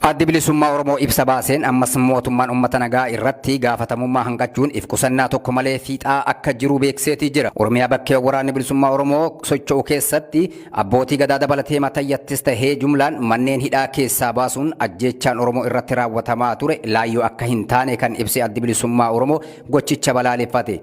Addi bilisummaa Oromoo ibsa baaseen ammas mootummaan uummata nagaa irratti gaafatamummaa hanqachuun if qusannaa tokko malee fiixaa akka jiru beekseetii jira. Oromiyaa bakkee waraanni bilisummaa Oromoo socho'u keessatti abbootii gadaa dabalatee matayyattis tahee jumlaan manneen hidhaa keessaa baasuun ajjeechaan Oromoo irratti raawwatamaa ture laayyoo akka hin taane kan ibse addi bilisummaa Oromoo gochicha balaaleffate.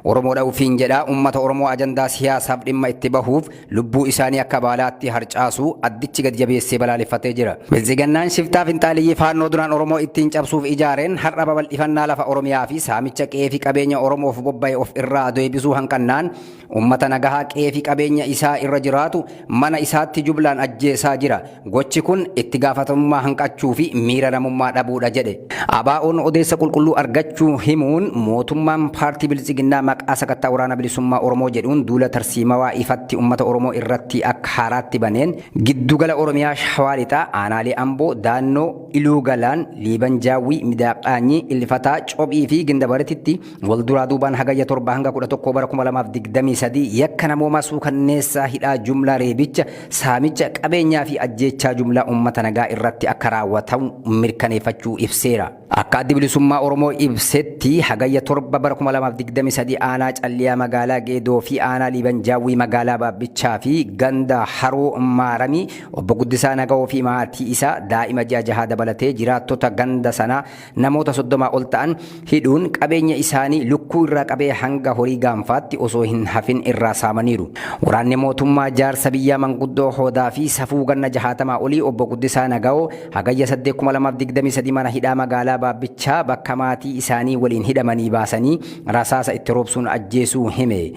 Oromoodha ufiin jedhaa uummata Oromoo ajandaa siyaasaaf dhimma itti bahuuf lubbuu isaanii akka baalaatti harcaasuu addichi gad jabeessee balaaleffatee jira. Bilzigannaan shiftaa finxaaliyyii faannoo duraan Oromoo ittiin cabsuuf ijaareen har'a babal'ifannaa lafa Oromiyaa fi saamicha qe'ee fi qabeenya Oromoof bobba'e of irraa deebisuu hanqannaan uummata nagahaa qe'ee fi qabeenya isaa irra jiraatu mana isaatti jublaan ajjeesaa jira. Gochi kun itti gaafatamummaa hanqachuu fi miira namummaa dhabuudha jedhe. ABO'n odeessa qulqulluu argachuu himuun mootummaan paartii bilisiginnaa maqaa sakattaa waraana bilisummaa Oromoo jedhuun duula tarsiimawaa ifatti uummata Oromoo irratti akka haaraatti baneen giddugala Oromiyaa Shawaa Lixaa aanaalee Amboo daannoo Iluu Galaan Liiban Jaawwii Midaaqaanyii Ilfataa Cobii fi Gindabaratitti walduraa duubaan hagayya 7 hanga 11 bara 2023 yakka namoomaa suukanneessaa hidhaa jumlaa reebicha saamicha qabeenyaa fi ajjeechaa jumlaa uummata nagaa irratti akka raawwatamu mirkaneeffachuu ibseera. Akka addi bilisummaa Oromoo ibsetti hagayya 7 bara 2023 aanaa Calliyaa magaalaa Geedoo fi aanaa Liiban Jaawwii magaalaa Baabbichaa fi ganda Haroo Maaramii obbo Guddisaa Nagahoo fi maatii isaa daa'ima jaha dabalatee jiraattota ganda sanaa namoota 30 ol ta'an hidhuun qabeenya isaanii lukkuu irraa qabee hanga horii gaanfaatti osoo hin hafin irraa saamaniiru. Waraanni mootummaa jaarsa biyyaa manguddoo Hoodaa fi safuu ganna 60 olii obbo Guddisaa Nagahoo hagayya 8 2023 mana hidhaa magaalaa Baabbichaa bakka maatii isaanii waliin hidhamanii baasanii rasaasa itti roobsuun ajjeesuu hime.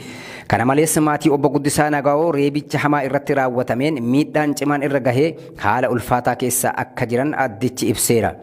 Kana malees maatii obbo Guddisaa Nagahoo reebicha hamaa irratti raawwatameen miidhaan cimaan irra gahee haala ulfaataa keessa akka jiran addichi ibseera.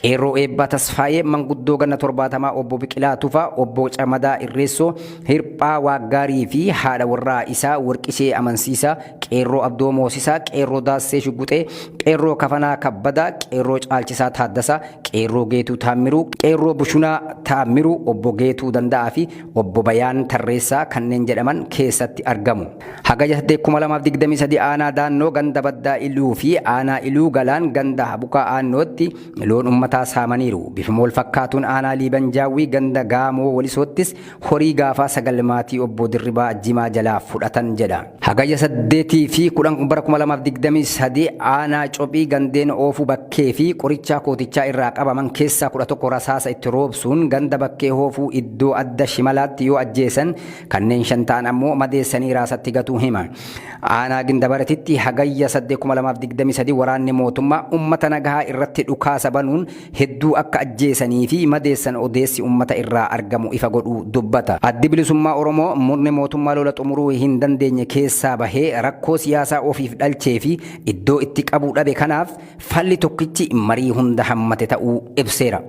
Qeerroo Eebbaa Tasfaayee manguddoo ganna 70 obbo Biqilaa Tufaa obbo Camadaa Irreessoo Hirphaa Waaggaarii fi haadha warraa isaa Warqishee Amansiisaa Qeerroo Abdoo Moosisaa Qeerroo Daassee Shugguxee Qeerroo Kafanaa Kabbadaa Qeerroo Caalchisaa Taaddasaa Qeerroo Geetuu Taammiruu Qeerroo Bushunaa Taammiruu obbo Geetuu Danda'aa fi obbo Bayaan Tarreessaa kanneen jedhaman keessatti argamu. Hagayya 2023 aanaa daannoo ganda Baddaa Iluu fi aanaa Iluu Galaan ganda Habukaa Aannootti loon ummataa saamaniiru. Bifuma wal fakkaatuun aanaa Liiban Jaawwii ganda Gaamoo Walisoottis horii gaafaa 9 maatii obbo Dirribaa Jimaa jalaa fudhatan jedha. Hagayya 8 fi 10 bara 2023 aanaa Cobii gandeen Oofuu Bakkee fi Qorichaa Kootichaa irraa qabaman keessaa 11 rasaasa itti roobsuun ganda Bakkee Hoofuu iddoo adda Shimalaatti yoo ajjeesan kanneen 5 ta'an ammoo madeessanii raasatti gatuu hima. Aanaa Gindabaratitti hagayya 8 2023 waraanni mootummaa uummata nagahaa irratti dhukaasa banuun hedduu akka ajjeesanii fi madeessan odeessi uummata irraa argamu ifa godhuu dubbata. Addi bilisummaa Oromoo murni mootummaa lola xumuruu hin dandeenye keessaa bahee rakkoo siyaasaa ofiif dhalchee fi iddoo itti qabuu dhabe kanaaf falli tokkichi marii hunda hammate ta'uu ibseera.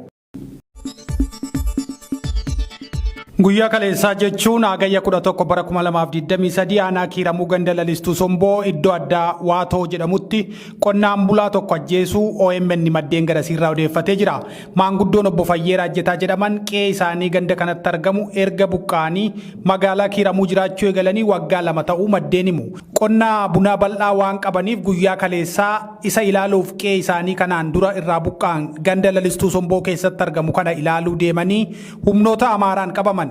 Guyyaa kaleessaa jechuun hagayya 11 bara 2023 aanaa Kiiramuu ganda lalistuu Somboo iddoo addaa Waatoo jedhamutti qonnaan bulaa tokko ajjeesuu OMN maddeen garasiirraa odeeffatee jira. Maanguddoon obbo Fayyeeraa Ajjetaa jedhaman qe'ee isaanii ganda kanatti argamu erga buqqaanii magaalaa Kiiramuu jiraachuu eegalanii waggaa 2 ta'uu maddeen himu. Qonnaa bunaa bal'aa waan qabaniif guyyaa kaleessaa isa ilaaluuf qe'ee isaanii kanaan dura irraa buqqaan ganda lalistuu Somboo keessatti argamu kana ilaaluu deemanii humnoota Amaaraan qabaman.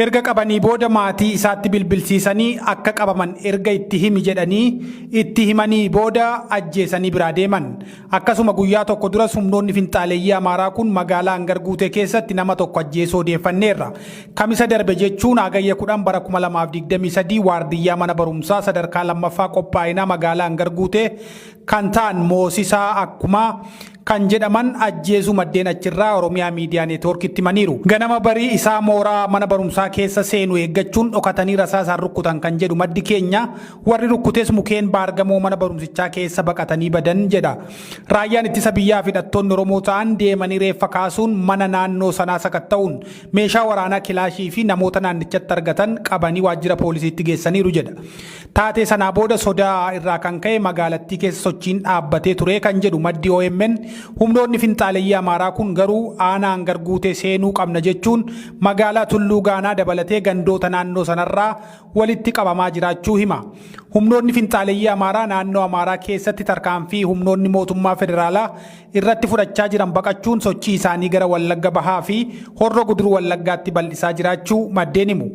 Erga qabanii booda maatii isaatti bilbilsiisanii akka qabaman erga itti himi jedhanii itti himanii booda ajjeesanii biraa deeman. Akkasuma guyyaa tokko dura humnoonni finxaaleeyyii Amaaraa kun magaalaa Hangarguutee keessatti nama tokko ajjeesuu odeeffanneerra. Kamisa darbe jechuun hagayya 10 bara 2023 waardiyyaa mana barumsaa sadarkaa lammaffaa qophaa'inaa magaalaa Hangarguutee kan ta'an Moosisaa akkuma kan jedhaman ajjeesuu maddeen achirraa Oromiyaa Miidiyaa Neetwoorkitti himaniiru. Ganama barii isaa mooraa mana barumsaa keessa seenu eeggachuun dhokatanii rasaasaan rukkutan kan jedhu maddi keenya warri rukkutees mukeen baargamoo mana barumsichaa keessa baqatanii badan jedha. Raayyaan ittisa biyyaa fi hidhattoonni Oromoo ta'an deemanii reeffa kaasuun mana naannoo sanaa sakatta'uun meeshaa waraanaa kilaashii fi namoota naannichatti argatan qabanii waajjira poolisiitti geessaniiru jedha. Taatee sanaa booda sodaa irraa kan ka'e magaalattii keessa sochiin dhaabbatee ture kan jedhu maddi OMN humnoonni finxaaleeyyii Amaaraa kun garuu aanaa Hangarguutee seenuu qabna jechuun magaalaa Tulluu Gaanaa dabalatee gandoota naannoo sanarraa walitti qabamaa jiraachuu hima. Humnoonni finxaaleeyyii Amaaraa naannoo Amaaraa keessatti tarkaanfii humnoonni mootummaa federaalaa irratti fudhachaa jiran baqachuun sochii isaanii gara Wallagga Bahaa fi Horroo Guduruu Wallaggaatti bal'isaa jiraachuu maddeen himu.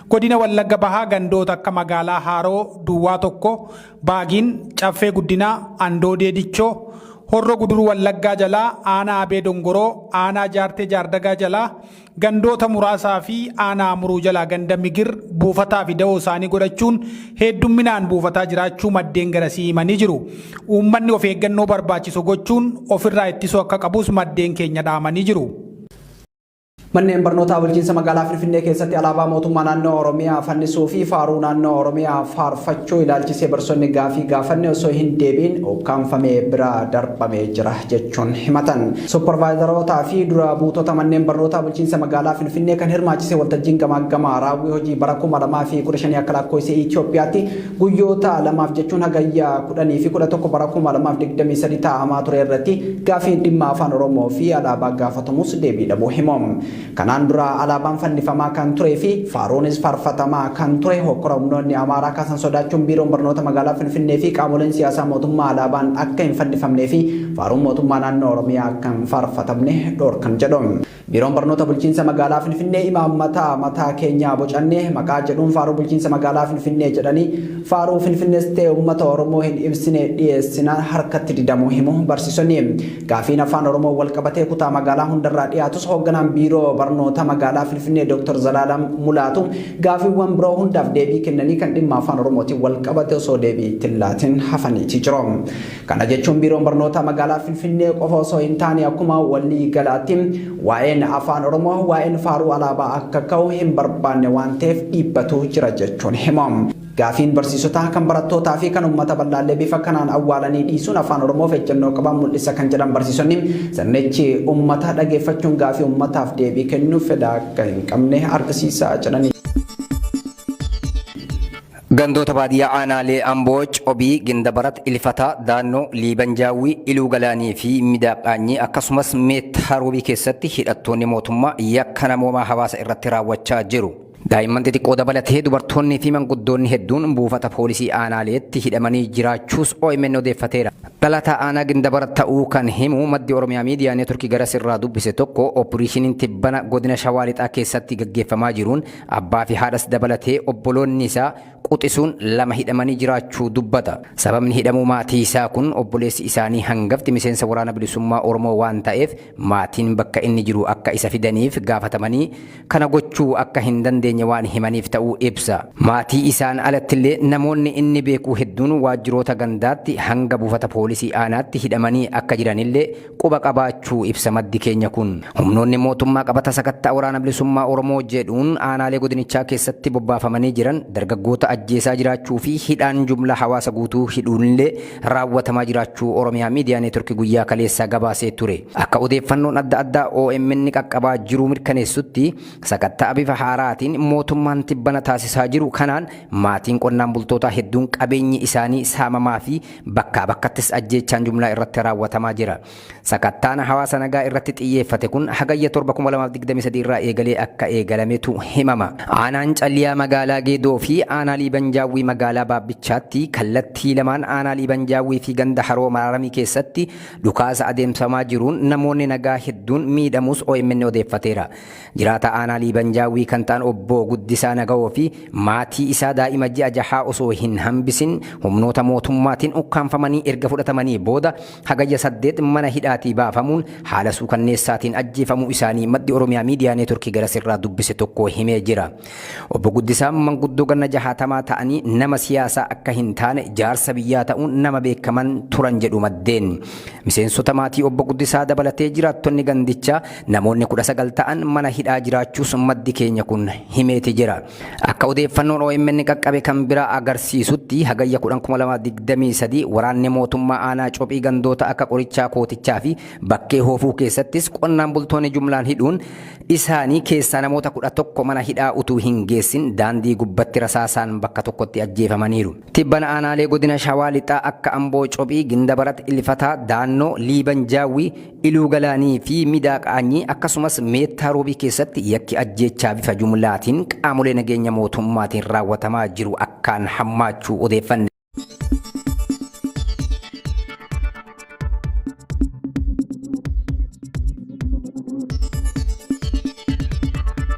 Godina Wallagga Bahaa gandoota akka magaalaa Haaroo Duwwaa tokko, Baagiin, Caffee Guddinaa, Andoodee Dichoo, Horroo Guduruu Wallaggaa jalaa, Aanaa Abee Dongoroo, Aanaa Jaartee Jaardagaa jalaa, gandoota muraasaa fi Aanaa Amuruu jalaa ganda Migir buufataa fi da'oo isaanii godhachuun heddumminaan buufataa jiraachuu maddeen garasii himanii jiru. Uummanni of eeggannoo barbaachisu gochuun ofirraa ittisuu akka qabus maddeen keenya dhaamanii jiru. Manneen barnootaa bulchiinsa magaalaa Finfinnee keessatti alaabaa mootummaa naannoo Oromiyaa fannisuu fi faaruu naannoo Oromiyaa faarfachuu ilaalchisee barsoonni gaafii gaafanne osoo hin deebiin ukkaanfamee bira darbamee jira jechuun himatan. Supparvaayizaroota fi dura buutota manneen barnootaa bulchiinsa magaalaa Finfinnee kan hirmaachise waltajjiin gamaaggamaa raawwii hojii bara 2015 akka lakkoofsa Itoophiyaatti guyyoota lamaaf jechuun hagayya 10 fi 11 bara 2023 taa'amaa ture irratti gaafiin dhimma afaan Oromoo fi alaabaa gaafatamus deebii dhabuu himamu. Kanaan dura alaabaan fannifamaa kan turee fi faaruunis faarfatamaa kan ture hokkora humnoonni Amaaraa kaasan sodaachuun biiroon barnoota magaalaa Finfinnee fi qaamoleen siyaasaa mootummaa alaabaan akka hin fannifamnee fi faaruun mootummaa naannoo Oromiyaa akka hin faarfatamne dhorkan jedhamu. Biiroon barnoota bulchiinsa magaalaa Finfinnee imaammata mataa keenyaa bocannee maqaa jedhuun faaruu bulchiinsa magaalaa Finfinnee jedhanii faaruu Finfinnees ta'e uummata Oromoo hin ibsine dhiyeessinaan harkatti didamuu himu barsiisonni. Gaafiin afaan Oromoo wal qabatee kutaa magaalaa hundarraa dhiyaatus hoogganaan biiroo barnoota magaalaa Finfinnee Dr. Zalaalam Mulaatu gaafiiwwan biroo hundaaf deebii kennanii kan dhimma afaan Oromootiin wal qabate osoo deebii tillaatiin hafaniiti jiru. Kana jechuun biiroon barnoota magaalaa Finfinnee qofa osoo hin taane akkuma walii galaatti waa'een afaan Oromoo waa'een faaruu alaabaa akka ka'u hin barbaanne waan ta'eef dhiibbatu jira jechuun himamu. Gaafiin barsiisotaa kan barattootaa fi kan uummata bal'aallee bifa kanaan awwaalanii dhiisuun afaan Oromoof ejjennoo qaban mul'isa kan jedhan barsiisonni sirnichi uummata dhageeffachuun gaafii uummataaf deebii kennuuf fedha akka hin qabne argisiisaa jedhani. Gandoota baadiyyaa aanaalee Amboo, Cobii, Gindabarat, Ilfataa, Daannoo, Liibanjaawwii, Iluu Galaanii fi Midaaqaanyii akkasumas Meettaa Roobii keessatti hidhattoonni mootummaa yakka namoomaa hawaasa irratti raawwachaa jiru. Daa'imman xixiqqoo dabalatee dubartoonni fi manguddoonni hedduun buufata poolisii aanaaleetti hidhamanii jiraachuus OMN odeeffateera. Dhalataa aanaa Gindabarat ta'uu kan himu maddi Oromiyaa miidiyaa neetworkii garas irraa dubbise tokko ooppereeshiniin tibbana godina Shawaa Lixaa keessatti gaggeeffamaa jiruun abbaa fi haadhas dabalatee obboloonni isaa quxisuun lama hidhamanii jiraachuu dubbata. Sababni hidhamuu maatii isaa kun obboleessi isaanii hangafti miseensa waraana bilisummaa Oromoo waan ta'eef maatiin bakka inni jiru akka isa fidaniif gaafatamanii kana gochuu akka hin dandeenye waan himaniif ta'uu ibsa. Maatii isaan alattillee namoonni inni beekuu hedduun waajjiroota gandaatti hanga buufata poolisii aanaatti hidhamanii akka jiranillee quba qabaachuu ibsa maddi keenya kun. Humnoonni mootummaa qabata sakattaa waraana bilisummaa Oromoo jedhuun aanaalee godinichaa keessatti bobbaafamanii jiran dargaggoota ajjeesaa jiraachuu fi hidhaan jumla hawaasa guutuu hidhuunillee raawwatamaa jiraachuu Oromiyaa miidiyaa neetworkii guyyaa kaleessaa gabaasee ture. Akka odeeffannoon adda addaa OMN qaqqabaa jiru mirkaneessutti sakattaa bifa haaraatiin mootummaan tibbana taasisaa jiru kanaan maatiin qonnaan bultootaa hedduun qabeenyi isaanii saamamaa fi bakkaa bakkattis ajjeechaan jumlaa irratti raawwatamaa jira. Sakattaan hawaasa nagaa irratti xiyyeeffate kun hagayya 2023 irraa eegalee akka eegalametu himama. Aanaan Calliyaa magaalaa Geedoo fi aanaa Liibanjaawwii magaalaa Baabbichaatti kallattii lamaan aanaa Liibanjaawwii fi ganda Haroo Mararamii keessatti dhukaasa adeemsamaa jiruun namoonni nagaa hedduun miidhamus OMN odeeffateera. Jiraata aanaa Liibanjaawwii kan ta'an obbo Guddisaa Nagawoo fi maatii isaa daa'ima ji'a jahaa osoo hin hambisin humnoota mootummaatiin ukkaanfamanii erga fudhatamanii booda hagayya 8 mana hidhaatii baafamuun haala suukanneessaatiin ajjeefamuu isaanii maddi Oromiyaa miidiyaa neetworkii garas irraa dubbise tokko himee jira. Obbo Guddisaan manguddoo ganna 60 ta'anii nama siyaasaa akka hin taane jaarsa biyyaa ta'uun nama beekaman turan jedhu maddeen. Miseensota maatii obbo Guddisaa dabalatee jiraattonni gandichaa namoonni 19 ta'an mana hidhaa jiraachuus maddi keenya kun himeeti jira. Akka odeeffannoon OMN qaqqabe kan biraa agarsiisutti hagayya 2023 waraanni mootummaa aanaa Cobii gandoota akka Qorichaa Kootichaa fi Bakkee Hoofuu keessattis qonnaan bultoonni jumlaan hidhuun isaanii keessaa namoota 11 mana hidhaa utuu hin geessin daandii gubbatti rasaasaan bakka tokkotti ajjeefamaniiru. Tibbana aanaalee godina Shawaa Lixaa akka Amboo, Cobii, Gindabarat, Ilfataa, Daannoo, Liibanjaawwii, Iluu Galaanii fi Midaaqaanyii akkasumas Meettaa Roobii keessatti yakki ajjeechaa bifa jumlaatiin qaamolee nageenya mootummaatiin raawwatamaa jiru akkaan hammaachuu odeeffanne.